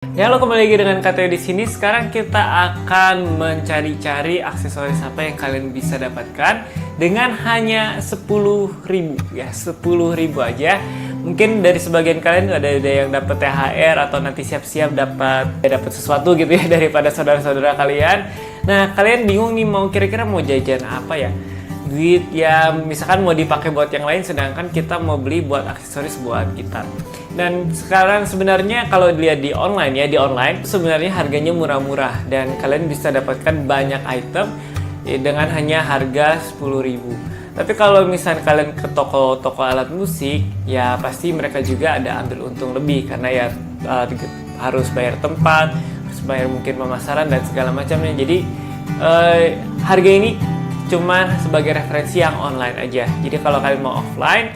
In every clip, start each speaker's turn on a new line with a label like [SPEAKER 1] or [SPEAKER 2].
[SPEAKER 1] Ya, halo, kembali lagi dengan Kateo di sini. Sekarang kita akan mencari-cari aksesoris apa yang kalian bisa dapatkan dengan hanya 10.000 ya, 10.000 aja. Mungkin dari sebagian kalian ada yang dapat THR atau nanti siap-siap dapat sesuatu gitu ya daripada saudara-saudara kalian. Nah, kalian bingung nih mau kira-kira mau jajan apa ya? Duit ya misalkan mau dipakai buat yang lain, sedangkan kita mau beli buat aksesoris buat gitar. Dan sekarang sebenarnya kalau dilihat di online sebenarnya harganya murah-murah dan kalian bisa dapatkan banyak item dengan hanya harga 10.000. Tapi kalau misalnya kalian ke toko-toko alat musik, ya pasti mereka juga ada ambil untung lebih karena ya harus bayar tempat, harus bayar mungkin pemasaran dan segala macamnya. Jadi harga ini cuma sebagai referensi yang online aja. Jadi kalau kalian mau offline,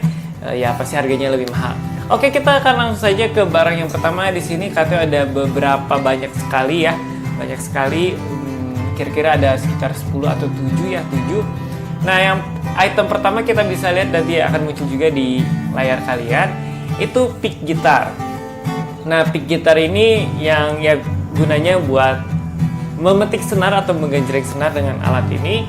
[SPEAKER 1] ya pasti harganya lebih mahal. Oke, kita akan langsung saja ke barang yang pertama. Di sini katanya ada banyak sekali ya. Banyak sekali, kira-kira ada sekitar 10 atau 7 ya, 7. Nah, yang item pertama kita bisa lihat dan dia akan muncul juga di layar kalian, itu pick gitar. Nah, pick gitar ini yang ya gunanya buat memetik senar atau menggenjreng senar dengan alat ini.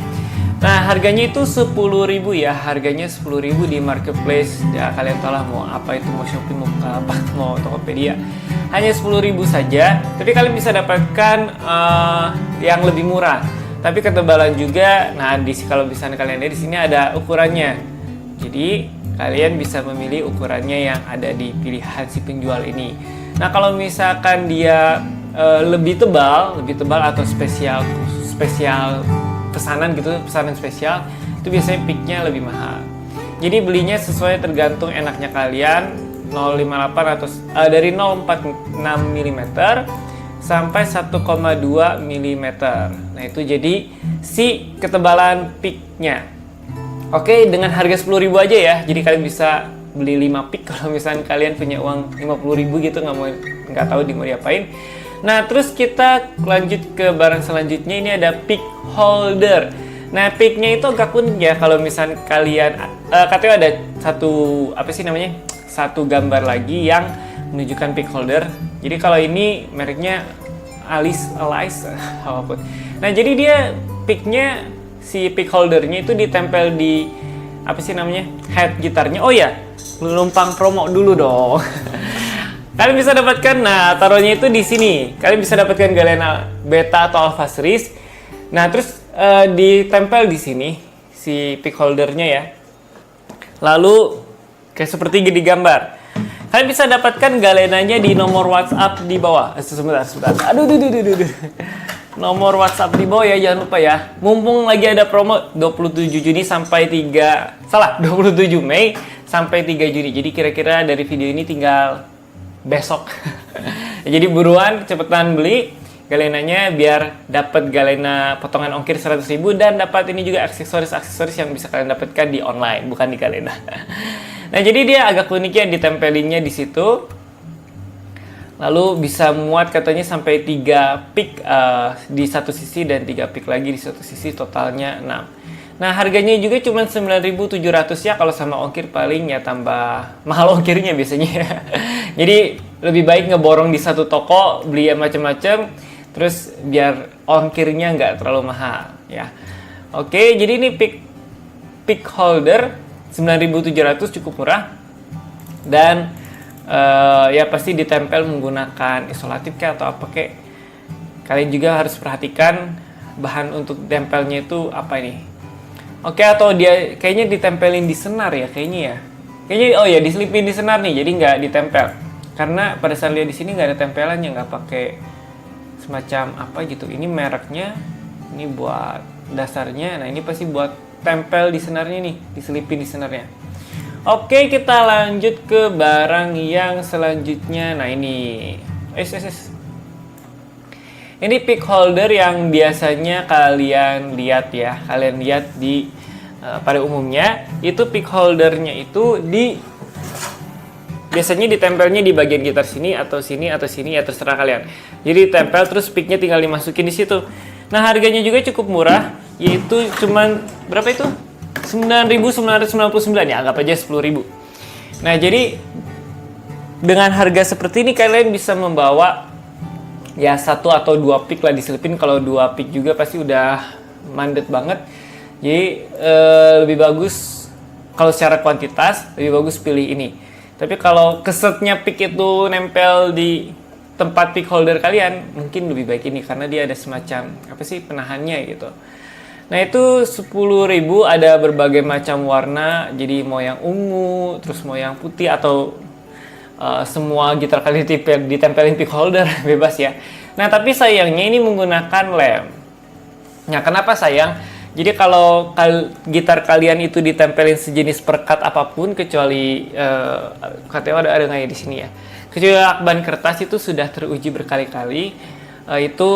[SPEAKER 1] Nah, harganya itu 10.000 ya, harganya 10.000 di marketplace. Ya, kalian tahu lah mau apa itu, mau Shopee, mau Bukalapak, mau Tokopedia. Hanya 10.000 saja, tapi kalian bisa dapatkan yang lebih murah. Tapi ketebalan juga. Nah, kalau misalnya kalian lihat di sini ada ukurannya. Jadi, kalian bisa memilih ukurannya yang ada di pilihan si penjual ini. Nah, kalau misalkan dia lebih tebal atau spesial pesanan gitu, pesanan spesial, itu biasanya picknya lebih mahal. Jadi belinya sesuai tergantung enaknya kalian, 0,58 atau dari 0,46 mm sampai 1,2 mm. Nah, itu jadi si ketebalan picknya. Oke, dengan harga 10.000 aja ya. Jadi kalian bisa beli 5 pick kalau misalnya kalian punya uang 50.000 gitu, nggak tahu mau diapain. Nah, terus kita lanjut ke barang selanjutnya. Ini ada pick holder. Nah, picknya itu agak unik ya. Kalau misalnya kalian katanya ada satu gambar lagi yang menunjukkan pick holder. Jadi kalau ini mereknya Alice apapun. Nah, jadi dia picknya, si pick holdernya itu ditempel di head gitarnya. Oh ya, numpang promo dulu dong. Kalian bisa dapatkan, nah taruhnya itu di sini. Kalian bisa dapatkan Galena Beta atau Alpha Series. Nah, terus ditempel di sini si pick holdernya ya. Lalu kayak seperti di gambar. Kalian bisa dapatkan galenanya di nomor WhatsApp di bawah. Sebentar. Aduh. Nomor WhatsApp di bawah ya, jangan lupa ya. Mumpung lagi ada promo 27 Juni sampai 27 Mei sampai 3 Juni. Jadi kira-kira dari video ini tinggal besok. Jadi buruan, cepetan beli galenanya biar dapat galena potongan ongkir 100.000 dan dapat ini juga aksesoris yang bisa kalian dapatkan di online, bukan di galena. Nah, jadi dia agak uniknya ditempelinnya di situ. Lalu bisa muat katanya sampai 3 pick di satu sisi dan 3 pick lagi di satu sisi, totalnya 6. Nah, harganya juga cuma 9.700 ya, kalau sama ongkir paling ya tambah mahal ongkirnya biasanya ya. Jadi lebih baik ngeborong di satu toko, beli macam-macam, terus biar ongkirnya nggak terlalu mahal ya. Oke, jadi ini pick holder 9.700, cukup murah. Dan ya pasti ditempel menggunakan isolatif atau apa kek. Kalian juga harus perhatikan bahan untuk tempelnya itu apa ini. Oke, atau dia kayaknya ditempelin di senar ya, kayaknya diselipin di senar nih, jadi nggak ditempel. Karena pada saat lihat di sini nggak ada tempelannya, nggak pakai semacam apa gitu. Ini mereknya, ini buat dasarnya. Nah, ini pasti buat tempel di senarnya nih, diselipin di senarnya. Oke, kita lanjut ke barang yang selanjutnya. Nah, ini ini pick holder yang biasanya kalian lihat ya. Kalian lihat di pada umumnya itu pick holdernya itu biasanya ditempelnya di bagian gitar sini atau sini ya, terserah kalian. Jadi tempel terus picknya tinggal dimasukin di situ. Nah, harganya juga cukup murah, yaitu cuman berapa itu? 9.999 ya, anggap aja 10.000. Nah, jadi dengan harga seperti ini kalian bisa membawa ya 1 atau 2 pick lah diselipin. Kalau 2 pick juga pasti udah mandet banget. Jadi lebih bagus kalau secara kuantitas lebih bagus pilih ini. Tapi kalau kesetnya pick itu nempel di tempat pick holder kalian, mungkin lebih baik ini karena dia ada semacam apa sih penahannya gitu. Nah itu 10.000, ada berbagai macam warna, jadi mau yang ungu, terus mau yang putih, atau semua gitar kalian ditempelin pick holder, bebas ya. Nah tapi sayangnya ini menggunakan lem. Nah kenapa sayang? Jadi kalau gitar kalian itu ditempelin sejenis perekat apapun, kecuali katanya ada nggak ya di sini ya, kecuali lakban kertas, itu sudah teruji berkali-kali, itu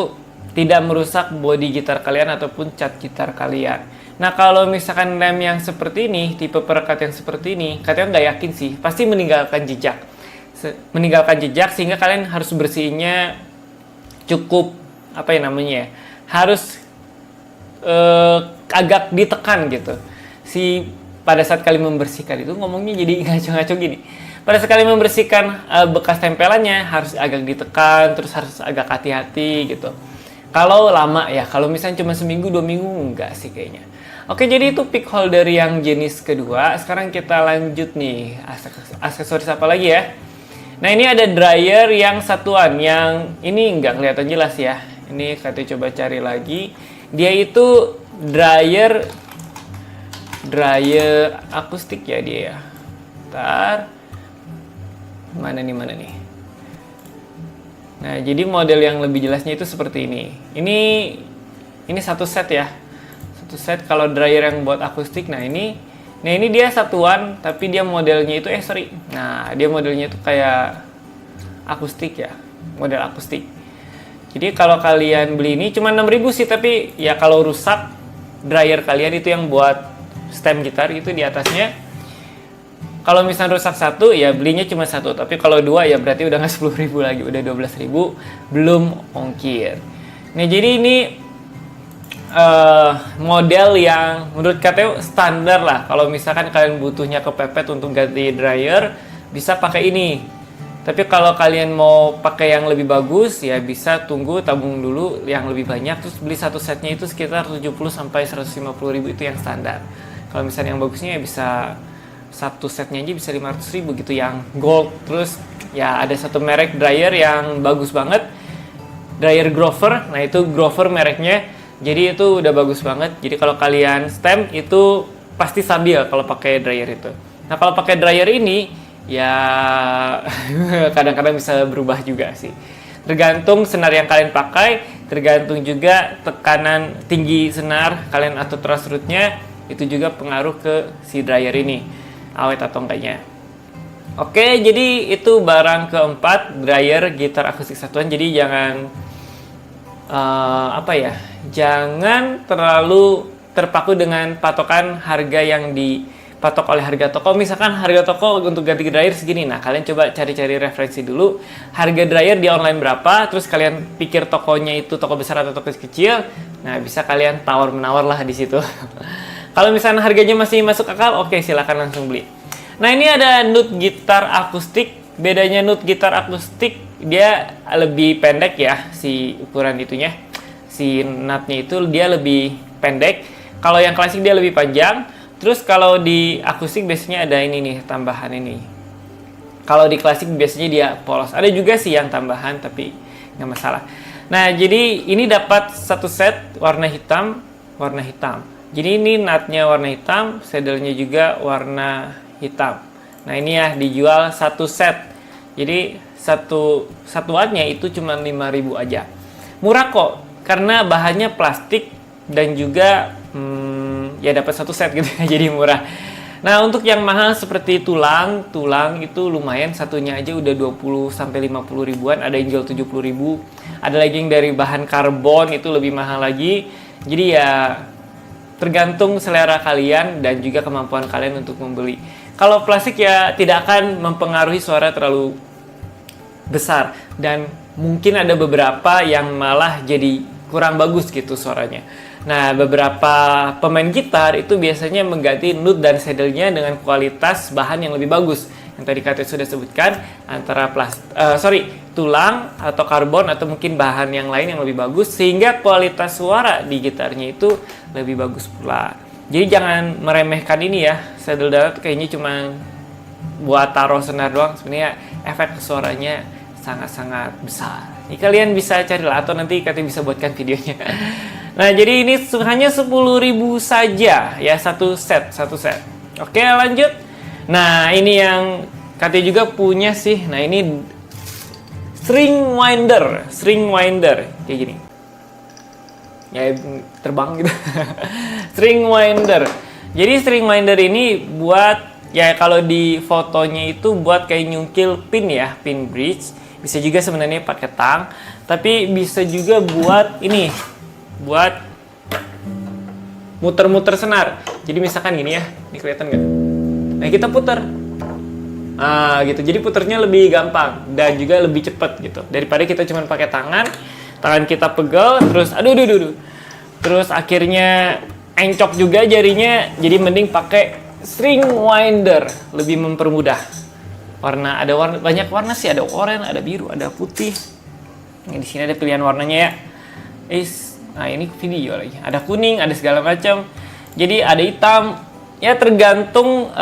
[SPEAKER 1] tidak merusak bodi gitar kalian ataupun cat gitar kalian. Nah kalau misalkan lem yang seperti ini, tipe perekat yang seperti ini, kalian nggak yakin sih, pasti meninggalkan jejak. Sehingga kalian harus bersihinnya cukup, apa ya namanya ya, harus agak ditekan gitu. Pada saat kalian membersihkan itu, ngomongnya jadi ngaco-ngaco gini. Pada saat kalian membersihkan bekas tempelannya, harus agak ditekan, terus harus agak hati-hati gitu. Kalau lama ya, kalau misalnya cuma seminggu 2 minggu enggak sih kayaknya. Oke, jadi itu pick holder yang jenis kedua. Sekarang kita lanjut nih, aksesoris apa lagi ya? Nah ini ada dryer yang satuan, yang ini nggak kelihatan jelas ya. Ini kita coba cari lagi. Dia itu dryer akustik ya dia ya. Ntar mana nih? Nah, jadi model yang lebih jelasnya itu seperti ini. Ini satu set ya. Satu set kalau dryer yang buat akustik. Nah, ini dia satuan, tapi dia modelnya itu Nah, dia modelnya itu kayak akustik ya. Model akustik. Jadi kalau kalian beli ini cuma 6.000 sih, tapi ya kalau rusak dryer kalian itu yang buat stem gitar itu di atasnya. Kalau misalnya rusak satu, ya belinya cuma satu. Tapi kalau 2, ya berarti udah nggak 10.000 lagi, udah 12.000 belum ongkir. Nah jadi ini model yang menurut KTU standar lah. Kalau misalkan kalian butuhnya kepepet untuk ganti dryer, bisa pakai ini. Tapi kalau kalian mau pakai yang lebih bagus, ya bisa tunggu, tabung dulu yang lebih banyak, terus beli satu setnya itu sekitar 70-150.000 itu yang standar. Kalau misalnya yang bagusnya ya bisa satu setnya aja bisa 500.000 gitu yang gold. Terus ya ada satu merek dryer yang bagus banget, dryer Grover. Nah itu Grover mereknya, jadi itu udah bagus banget. Jadi kalau kalian stem itu pasti stabil kalau pakai dryer itu. Nah kalau pakai dryer ini ya kadang-kadang bisa berubah juga sih, tergantung senar yang kalian pakai, tergantung juga tekanan tinggi senar kalian atau truss rootnya, itu juga pengaruh ke si dryer ini awet atau enggaknya. Oke, jadi itu barang keempat, dryer gitar akustik satuan. Jadi jangan jangan terlalu terpaku dengan patokan harga yang dipatok oleh harga toko. Misalkan harga toko untuk ganti dryer segini, nah kalian coba cari-cari referensi dulu harga dryer di online berapa, terus kalian pikir tokonya itu toko besar atau toko kecil, nah bisa kalian tawar-menawar lah di situ. Kalau misalnya harganya masih masuk akal, oke silahkan langsung beli. Nah ini ada nut gitar akustik. Bedanya nut gitar akustik, dia lebih pendek ya si ukuran itunya. Si nutnya itu dia lebih pendek. Kalau yang klasik dia lebih panjang. Terus kalau di akustik biasanya ada ini nih, tambahan ini. Kalau di klasik biasanya dia polos. Ada juga sih yang tambahan tapi nggak masalah. Nah jadi ini dapat satu set warna hitam. Jadi ini nutnya warna hitam, saddle-nya juga warna hitam. Nah ini ya dijual satu set. Jadi satuannya itu cuma 5.000 aja. Murah kok, karena bahannya plastik dan juga ya dapat satu set gitu ya, jadi murah. Nah untuk yang mahal seperti tulang itu lumayan, satunya aja udah 20-50 ribuan. Ada yang jual 70.000. Ada lagi yang dari bahan karbon itu lebih mahal lagi. Jadi ya tergantung selera kalian dan juga kemampuan kalian untuk membeli. Kalau plastik ya tidak akan mempengaruhi suara terlalu besar, dan mungkin ada beberapa yang malah jadi kurang bagus gitu suaranya. Nah beberapa pemain gitar itu biasanya mengganti nut dan saddle-nya dengan kualitas bahan yang lebih bagus. Yang tadi Kate sudah sebutkan, antara tulang atau karbon atau mungkin bahan yang lain yang lebih bagus, sehingga kualitas suara di gitarnya itu lebih bagus pula. Jadi jangan meremehkan ini ya, saddle darat kayaknya cuma buat taruh senar doang, sebenarnya efek suaranya sangat-sangat besar. Ini kalian bisa cari lah, atau nanti katanya bisa buatkan videonya. Nah, jadi ini hanya 10.000 saja ya, satu set. Oke, lanjut. Nah, ini yang katanya juga punya sih. Nah, ini string winder kayak gini. Ya, terbang gitu. String winder. Jadi string winder ini buat, ya kalau di fotonya itu buat kayak nyungkil pin ya, pin bridge. Bisa juga sebenarnya pakai tang, tapi bisa juga buat ini, buat muter-muter senar. Jadi misalkan gini ya, ini kelihatan nggak? Nah, kita puter. Nah, gitu. Jadi puternya lebih gampang dan juga lebih cepat gitu. Daripada kita cuma pakai tangan kita pegel, terus aduh. Terus akhirnya encok juga jarinya. Jadi mending pakai string winder, lebih mempermudah. Banyak warna sih, ada oranye, ada biru, ada putih. Nah, di sini ada pilihan warnanya ya. Nah, ini video lagi. Ada kuning, ada segala macam. Jadi ada hitam. Ya tergantung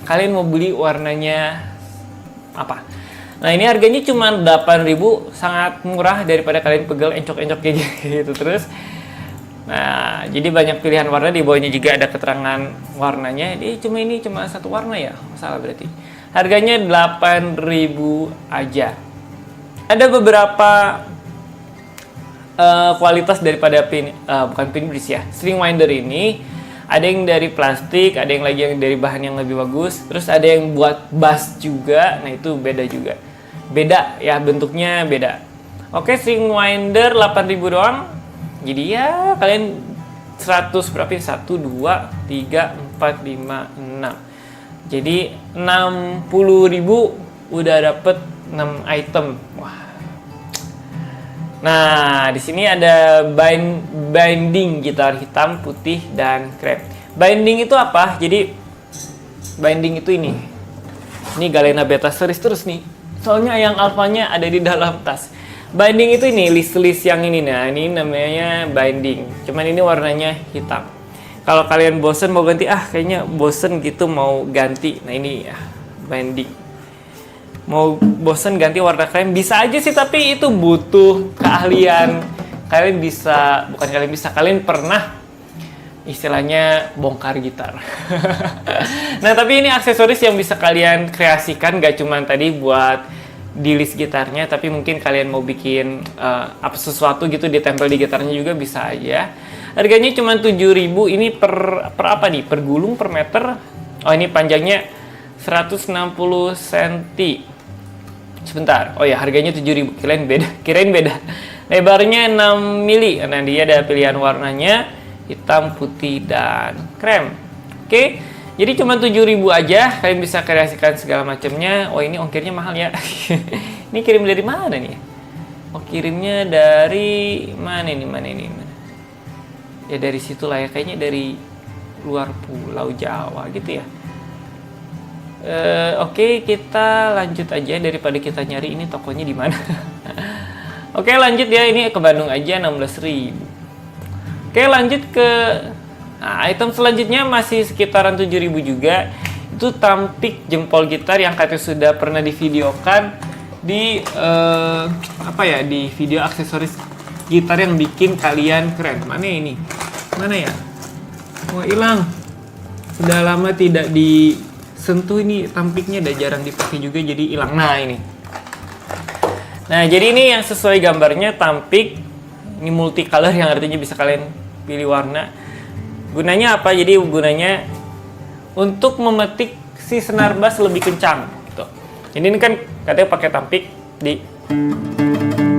[SPEAKER 1] kalian mau beli warnanya apa. Nah, ini harganya cuma 8.000, sangat murah daripada kalian pegel encok-encok kayak gitu terus. Nah, jadi banyak pilihan warna, di bawahnya juga ada keterangan warnanya. Ini cuma satu warna ya, salah berarti. Harganya 8.000 aja. Ada beberapa kualitas daripada bukan pin bridge ya, string winder ini. Ada yang dari plastik, ada yang lagi yang dari bahan yang lebih bagus. Terus ada yang buat bass juga. Nah, itu beda juga. Beda ya, bentuknya beda. Oke, string winder 8.000 doang. Jadi ya kalian 100 berapa? 1, 2, 3, 4, 5, 6. Jadi 60.000 udah dapet 6 item. Wah. Nah, di sini ada binding gitar hitam, putih, dan krem. Binding itu apa? Jadi binding itu ini. Ini Galena Beta Series terus nih. Soalnya yang alfanya ada di dalam tas. Binding itu ini, list yang ini. Nah, ini namanya binding. Cuman ini warnanya hitam. Kalau kalian bosen mau ganti, kayaknya bosen gitu mau ganti. Nah, ini ya, binding. Mau bosen ganti warna krem, bisa aja sih, tapi itu butuh keahlian. Kalian pernah istilahnya bongkar gitar. Nah, tapi ini aksesoris yang bisa kalian kreasikan, gak cuma tadi buat di list gitarnya, tapi mungkin kalian mau bikin sesuatu gitu ditempel di gitarnya juga bisa aja. Harganya cuma 7.000. Ini per apa nih? Per gulung, per meter. Oh, ini panjangnya 160 cm. Sebentar. Oh ya, harganya 7.000. Kirain beda. Lebarnya 6 mili. Nah, dia ada pilihan warnanya hitam, putih, dan krem. Oke. Jadi cuma 7.000 aja. Kalian bisa kreasikan segala macamnya. Oh, ini ongkirnya mahal ya. Ini kirim dari mana nih? Oh, kirimnya dari mana ini? Ya dari situ lah ya, kayaknya dari luar pulau Jawa gitu ya. Oke, kita lanjut aja daripada kita nyari ini tokonya di mana. Oke, lanjut ya, ini ke Bandung aja 16.000. Oke, lanjut ke item selanjutnya, masih sekitaran 7.000 juga. Itu tampik jempol gitar yang katanya sudah pernah divideokan di di video aksesoris gitar yang bikin kalian keren. Mana ini? Mana ya? Wah, hilang. Sudah lama tidak disentuh, ini tampiknya udah jarang dipakai juga jadi hilang. Nah, ini. Nah, jadi ini yang sesuai gambarnya tampik. Ini multicolor yang artinya bisa kalian pilih warna. Gunanya apa? Jadi gunanya untuk memetik si senar bass lebih kencang gitu. Ini kan katanya pakai tampik di.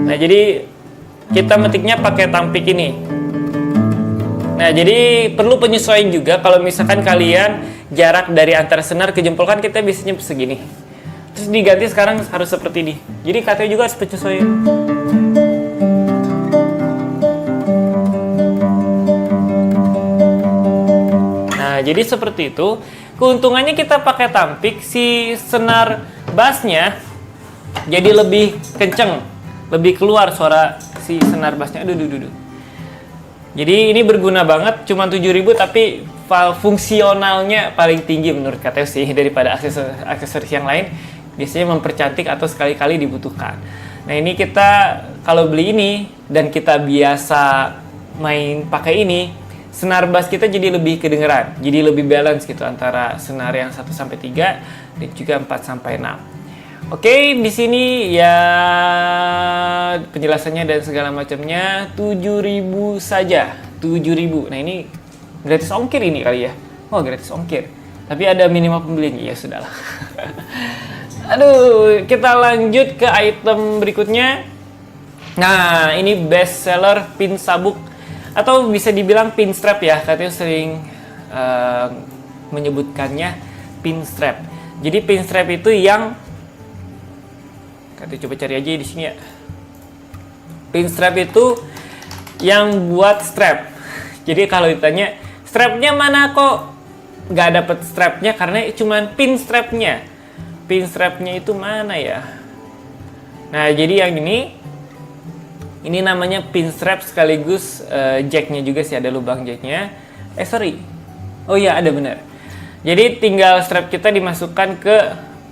[SPEAKER 1] Nah, jadi kita metiknya pakai tampik ini. Nah, jadi perlu penyesuaian juga. Kalau misalkan kalian jarak dari antara senar ke jempol kan kita biasanya segini. Terus diganti sekarang harus seperti ini. Jadi katanya juga harus penyesuaian. Nah, jadi seperti itu. Keuntungannya kita pakai tampik, si senar bassnya Jadi lebih kenceng, lebih keluar suara si senar bassnya. Aduh, aduh, aduh. Jadi ini berguna banget, cuma 7.000 tapi fungsionalnya paling tinggi menurut KTO sih daripada aksesoris yang lain. Biasanya mempercantik atau sekali-kali dibutuhkan. Nah ini kita kalau beli ini dan kita biasa main pakai ini, senar bass kita jadi lebih kedengeran, jadi lebih balance gitu antara senar yang 1-3 dan juga 4-6. Oke, di sini ya penjelasannya dan segala macamnya 7.000 saja, 7.000. Nah ini gratis ongkir ini kali ya. Oh gratis ongkir. Tapi ada minimal pembelinya, ya sudahlah. Aduh, kita lanjut ke item berikutnya. Nah ini best seller pin sabuk atau bisa dibilang pin strap ya. Katanya sering menyebutkannya pin strap. Jadi pin strap itu yang kita coba cari aja di sini ya. Pin strap itu yang buat strap. Jadi kalau ditanya strapnya mana kok nggak dapet strapnya karena cuman pin strapnya. Pin strapnya itu mana ya? Nah jadi yang ini namanya pin strap sekaligus jacknya juga sih, ada lubang jacknya. Sorry. Oh iya ada benar. Jadi tinggal strap kita dimasukkan ke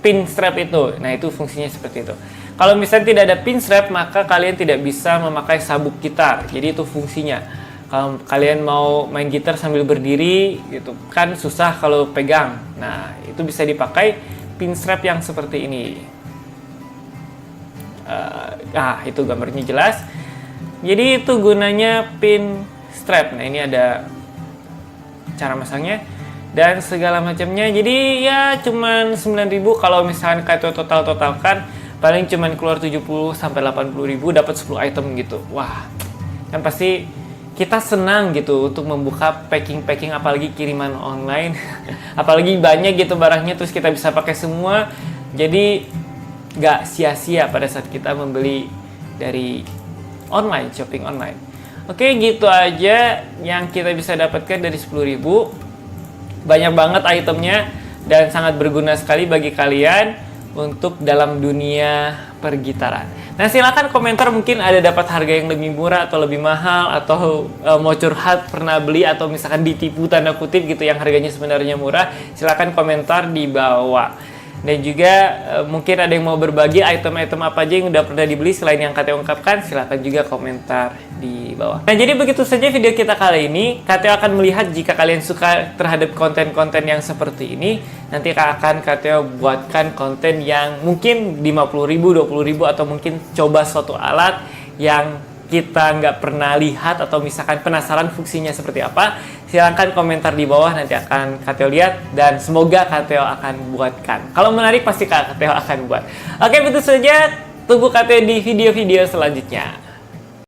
[SPEAKER 1] pin strap itu. Nah itu fungsinya seperti itu. Kalau misalnya tidak ada pin strap, maka kalian tidak bisa memakai sabuk gitar. Jadi itu fungsinya. Kalau kalian mau main gitar sambil berdiri, gitu kan susah kalau pegang. Nah itu bisa dipakai pin strap yang seperti ini. Itu gambarnya jelas. Jadi itu gunanya pin strap. Nah ini ada cara masangnya dan segala macamnya. Jadi ya cuman 9.000 kalau misalkan KTO totalkan paling cuman keluar 70 sampai 80.000 dapat 10 item gitu. Wah, kan pasti kita senang gitu untuk membuka packing apalagi kiriman online. Apalagi banyak gitu barangnya terus kita bisa pakai semua. Jadi nggak sia-sia pada saat kita membeli dari online, shopping online. Oke, gitu aja yang kita bisa dapatkan dari 10.000. Banyak banget itemnya dan sangat berguna sekali bagi kalian untuk dalam dunia pergitaran. Nah silakan komentar mungkin ada dapat harga yang lebih murah atau lebih mahal atau mau curhat pernah beli atau misalkan ditipu tanda kutip gitu yang harganya sebenarnya murah. Silakan komentar di bawah. Dan juga mungkin ada yang mau berbagi item-item apa aja yang udah pernah dibeli selain yang KTO ungkapkan, silahkan juga komentar di bawah. Nah jadi begitu saja video kita kali ini. KTO akan melihat jika kalian suka terhadap konten-konten yang seperti ini, nanti akan KTO buatkan konten yang mungkin 50.000, 20.000 atau mungkin coba suatu alat yang kita nggak pernah lihat atau misalkan penasaran fungsinya seperti apa, silahkan komentar di bawah, nanti akan KTO lihat dan semoga KTO akan buatkan. Kalau menarik pasti KTO akan buat. Oke, begitu saja. Tunggu KTO di video-video selanjutnya.